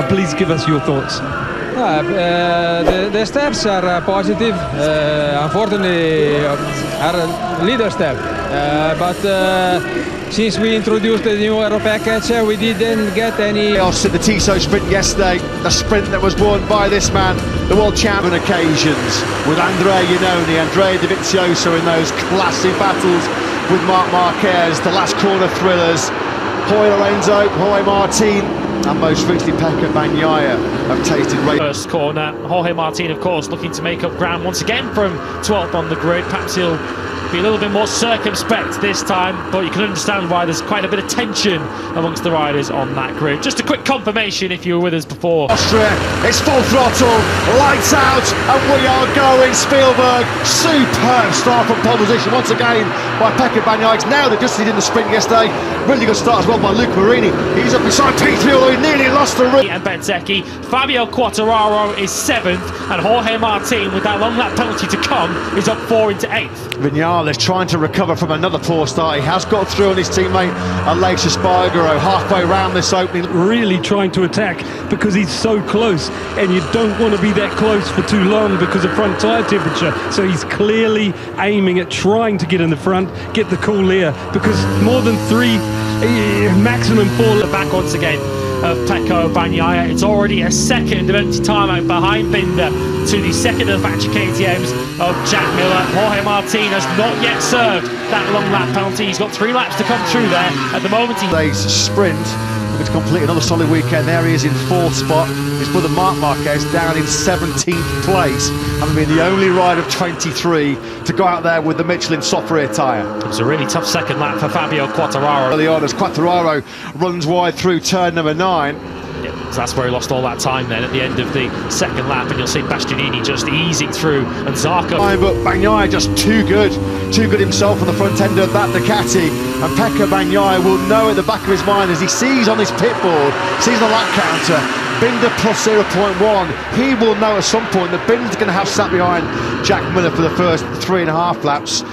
Please give us your thoughts. The steps are positive. Unfortunately, are a little step. But since we introduced the new aero package, we didn't get any. Also, the Tissot sprint yesterday, the sprint that was won by this man, the world champion occasions, with Andrea Iannone, Andrea Dovizioso in those classic battles with Marc Marquez, the last corner thrillers, Jorge Lorenzo, Jorge Martin, and most recently Pecco Bagnaia have tasted race. First corner, Jorge Martin, of course, looking to make up ground once again from 12th on the grid. Perhaps he'll be a little bit more circumspect this time, but you can understand why there's quite a bit of tension amongst the riders on that grid. Just a quick confirmation if you were with us before. Austria, it's full throttle, lights out, and we are going. Spielberg, superb start from pole position once again by Pecco Bagnaia. Now they just did in the sprint yesterday. Really good start as well by Luca Marini. He's up beside P3, although he nearly lost the race. And Bezzecchi, Fabio Quartararo is 7th, and Jorge Martin, with that long lap penalty to come, is up 4 into 8th. Viñales trying to recover from another poor start. He has got through on his teammate Aleix Espargaro halfway round this opening. Really trying to attack because he's so close, and you don't want to be that close for too long because of front tyre temperature. So he's clearly aiming at trying to get in the front, get the cool air, because more than 3, maximum 4. Back once again of Pecco Bagnaia. It's already a second of empty timeout behind Binder to the second of the factory KTMs of Jack Miller. Jorge Martin has not yet served that long lap penalty. He's got 3 laps to come through there. At the moment, Today's sprint, looking to complete another solid weekend. There he is in 4th spot. His brother Marc Marquez down in 17th place, having been the only rider of 23 to go out there with the Michelin soft rear tyre. It was a really tough second lap for Fabio Quartararo. Early on as Quartararo runs wide through turn number 9. Yeah, so that's where he lost all that time then at the end of the second lap, and you'll see Bastianini just easing through, and Zarco. But Bagnaia just too good himself on the front end of that Ducati, and Pecco Bagnaia will know at the back of his mind as he sees on his pit board, sees the lap counter, Binder plus 0.1. He will know at some point that Binder's going to have sat behind Jack Miller for the first 3.5 laps.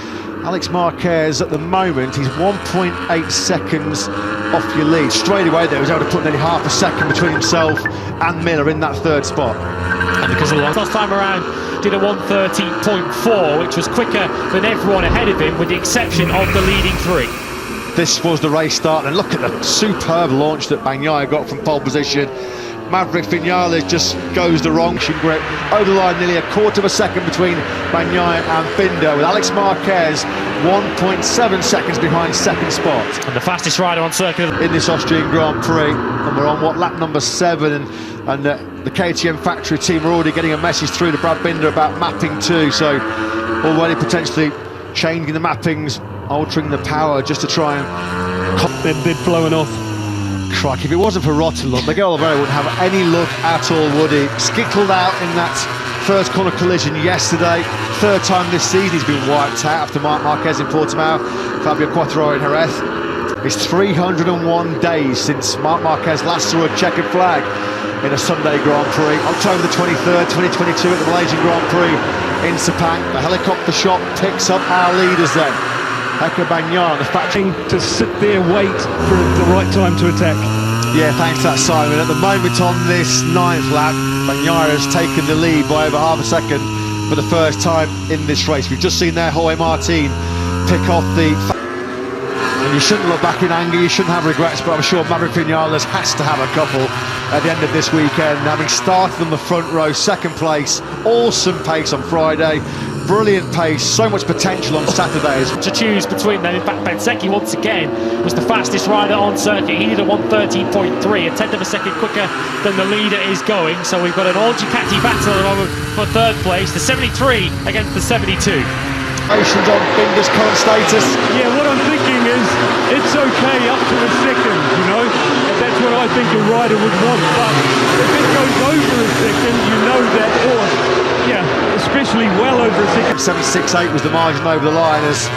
Alex Marquez at the moment, he's 1.8 seconds off your lead. Straight away there, he was able to put nearly half a second between himself and Miller in that 3rd spot. And because of the last time around did a 1:30.4, which was quicker than everyone ahead of him, with the exception of the leading 3. This was the race start, and look at the superb launch that Bagnaia got from pole position. Maverick Viñales just goes the wrong grip. Over the line, nearly a quarter of a second between Bagnaia and Binder, with Alex Marquez 1.7 seconds behind 2nd spot. And the fastest rider on circuit in this Austrian Grand Prix, and we're on lap number 7, and the KTM factory team are already getting a message through to Brad Binder about mapping 2, so already potentially changing the mappings, altering the power just to try and... They'd blown off. Crikey, if it wasn't for rotten luck, Miguel Oliveira wouldn't have any luck at all, would he? Skittled out in that first corner collision yesterday. 3rd time this season he's been wiped out after Marc Marquez in Portimao, Fabio Quartararo in Jerez. It's 301 days since Marc Marquez last saw a checkered flag in a Sunday Grand Prix. October the 23rd, 2022 at the Malaysian Grand Prix in Sepang. The helicopter shot picks up our leaders then. Pecco Bagnaia, the factory to sit there, wait for the right time to attack. Yeah, thanks to that, Simon. At the moment on this 9th lap, Bagnaia has taken the lead by over half a second for the first time in this race. We've just seen there Jorge Martin pick off the... And you shouldn't look back in anger, you shouldn't have regrets, but I'm sure Maverick Viñales has to have a couple at the end of this weekend, having started on the front row, 2nd place, awesome pace on Friday, brilliant pace, so much potential on Saturdays. To choose between them, in fact, Bezzecchi once again was the fastest rider on circuit. He did a 1:13.3, a 10th of a second quicker than the leader is going. So we've got an all Ducati battle at the moment for 3rd place, the 73 against the 72. On Binder's current status. Yeah, what I'm thinking is it's okay up to a second, you know. That's what I think a rider would want, but if it goes over a second, you know that, or yeah, especially well over a second. 7.68 was the margin over the line as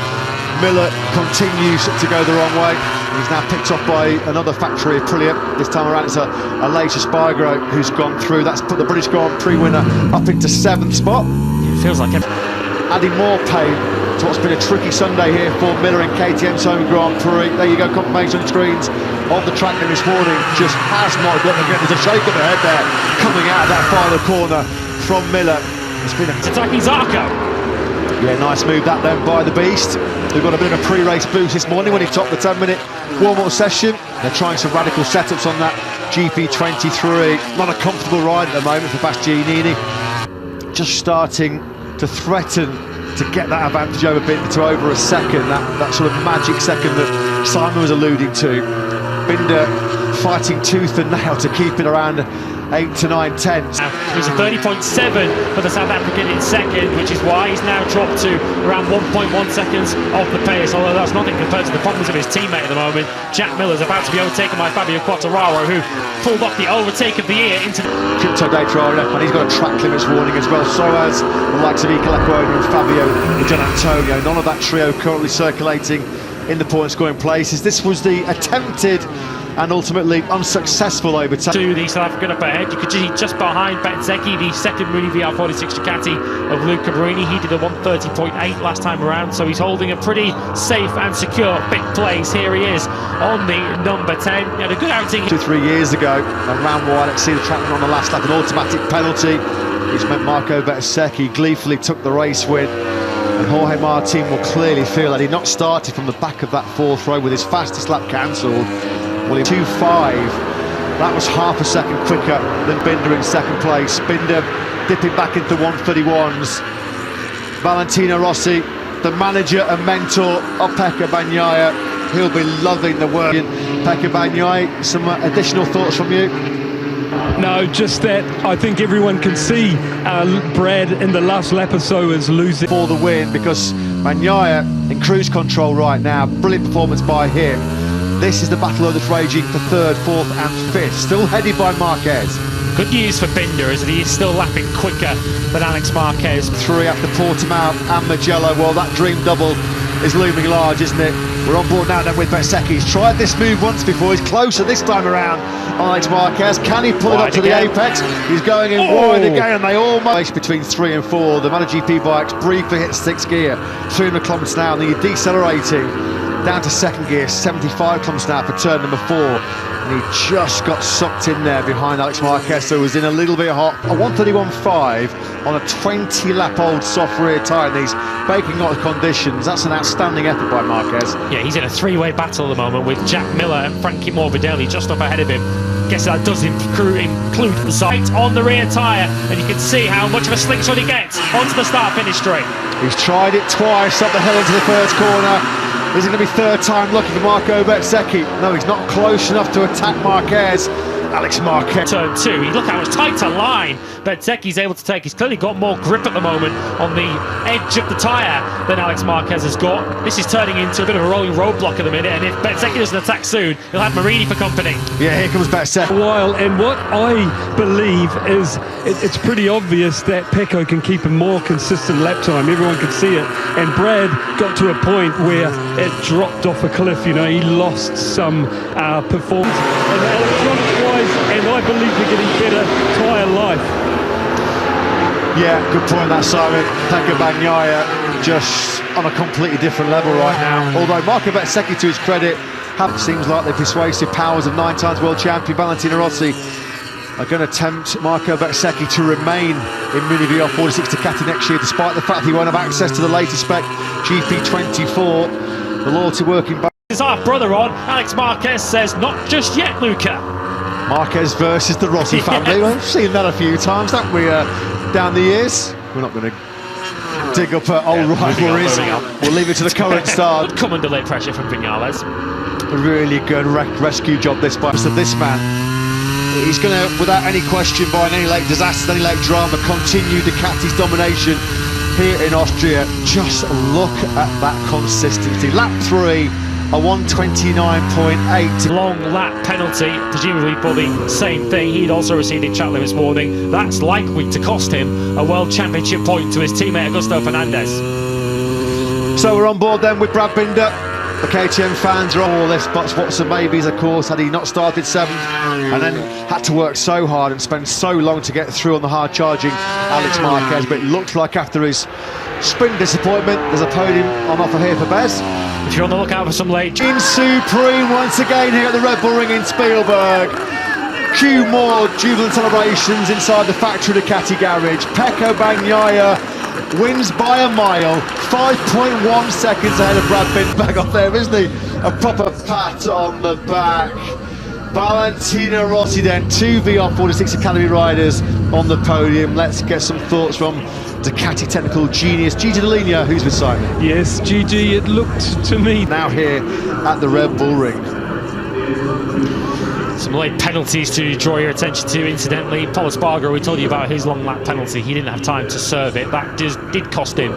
Miller continues to go the wrong way. He's now picked off by another factory Aprilia. This time around it's Aleix Espargaro who's gone through. That's put the British Grand Prix winner up into 7th spot. It feels like adding more pain to what's been a tricky Sunday here for Miller in KTM's home Grand Prix. There you go, confirmation screens of the track this morning. Just has not got again. There's a shake of the head there coming out of that final corner from Miller. It's been attacking Zarco. Yeah, nice move that then by the Beast. They've got a bit of a pre-race boost this morning when he topped the 10-minute warm-up session. They're trying some radical setups on that GP23. Not a comfortable ride at the moment for Bastianini. Just starting to threaten to get that advantage over Binder to over a second, that sort of magic second that Simon was alluding to. Binder fighting tooth and nail to keep it around 8 to 9 tenths. It was a 30.7 for the South African in second, which is why he's now dropped to around 1.1 seconds off the pace, although that's nothing compared to the problems of his teammate at the moment. Jack Miller's about to be overtaken by Fabio Quartararo, who pulled off the overtake of the year into the Crypto Daytona, and he's got a track limits warning as well. So has the likes of Iker Lecuona and Fabio Di Antonio. None of that trio currently circulating in the point scoring places. This was the attempted and ultimately unsuccessful overtake. To the South African up ahead, you could see just behind Bezzecchi, the second Mini VR46 Ducati of Luca Marini. He did a 130.8 last time around, so he's holding a pretty safe and secure big place. Here he is on the number 10. He had a good outing 2-3 years ago, and ran wide at see the track on the last lap, an automatic penalty, which meant Marco Bezzecchi gleefully took the race win. And Jorge Martin will clearly feel that he not started from the back of that fourth row with his fastest lap cancelled. Well, 2.5, that was half a second quicker than Binder in second place. Binder dipping back into 131s. Valentino Rossi, the manager and mentor of Pecco Bagnaia, he'll be loving the work. Pecco Bagnaia, some additional thoughts from you? No, just that I think everyone can see Brad in the last lap or so is losing. For the win, because Bagnaia in cruise control right now. Brilliant performance by him. This is the battle that's raging for third, fourth and fifth, still headed by Marquez. Good news for Binder is that he is still lapping quicker than Alex Marquez. 3 after Portimao and Mugello. Well, that dream double is looming large, isn't it? We're on board now then with Bezzecchi. He's tried this move once before. He's closer this time around on Alex Marquez. Can he pull it up to the apex? He's going in wide again, and they almost between 3 and 4. The MotoGP bikes briefly hit 6th gear, 300 kilometres an hour, and then you're decelerating down to second gear, 75 kilometres an hour for turn number 4, and he just got sucked in there behind Alex Marquez, so it was in a little bit hot. A 131.5 on a 20-lap-old soft rear tyre in these baking hot conditions. That's an outstanding effort by Marquez. Yeah, he's in a three-way battle at the moment with Jack Miller and Frankie Morbidelli just up ahead of him. Guess that does include the side on the rear tyre, and you can see how much of a slingshot he gets onto the start-finish straight. He's tried it twice up the hill into the first corner. Is it going to be third time lucky for Marco Bezzecchi? No, he's not close enough to attack Marquez. Alex Marquez. Turn 2, look how much tighter line Bezzecchi's able to take. He's clearly got more grip at the moment on the edge of the tyre than Alex Marquez has got. This is turning into a bit of a rolling roadblock at the minute, and if Bezzecchi doesn't attack soon, he'll have Marini for company. Yeah, here comes Bezzecchi. A while, and what I believe is it's pretty obvious that Pecco can keep a more consistent lap time. Everyone can see it, and Brad got to a point where it dropped off a cliff. You know, he lost some performance and electronics-wise, and I believe they're getting better tyre life. Yeah, good point that, Simon. Pecco Bagnaia just on a completely different level right now. Although Marco Bezzecchi, to his credit, seems like the persuasive powers of 9 times world champion Valentino Rossi are going to tempt Marco Bezzecchi to remain in Mini VR46 Ducati next year, despite the fact he won't have access to the latest spec GP24. The loyalty working back. His half-brother on, Alex Marquez says, not just yet, Luca. Marquez versus the Rossi family. We've seen that a few times, haven't we, down the years? We're not going to dig up old rivalries. We'll leave it to the current star. Good come under late pressure from Vinales. A really good rescue job this by this man. He's going to, without any question, by any late disasters, any late drama, continue Ducati's domination here in Austria. Just look at that consistency. Lap 3. A 129.8. Long lap penalty, presumably for the same thing he'd also received in track limits warning. That's likely to cost him a World Championship point to his teammate Augusto Fernandez. So we're on board then with Brad Binder. The KTM fans are on all this but what's and maybes, of course, had he not started 7th and then had to work so hard and spend so long to get through on the hard-charging Alex Marquez. But it looked like after his sprint disappointment. There's a podium on offer here for Bez. If you're on the lookout for some late... In Supreme once again here at the Red Bull Ring in Spielberg. Few more jubilant celebrations inside the factory Ducati garage. Pecco Bagnaia wins by a mile, 5.1 seconds ahead of Brad Bindbag off there, isn't he? A proper pat on the back. Valentino Rossi then, 2 VR46 Academy riders on the podium. Let's get some thoughts from Ducati technical genius Gigi Dall'Igna, who's with Simon. Yes, Gigi, it looked to me. Now here at the Red Bull Ring. Some late penalties to draw your attention to, incidentally. Paul Espargaro, we told you about his long lap penalty. He didn't have time to serve it. That did cost him.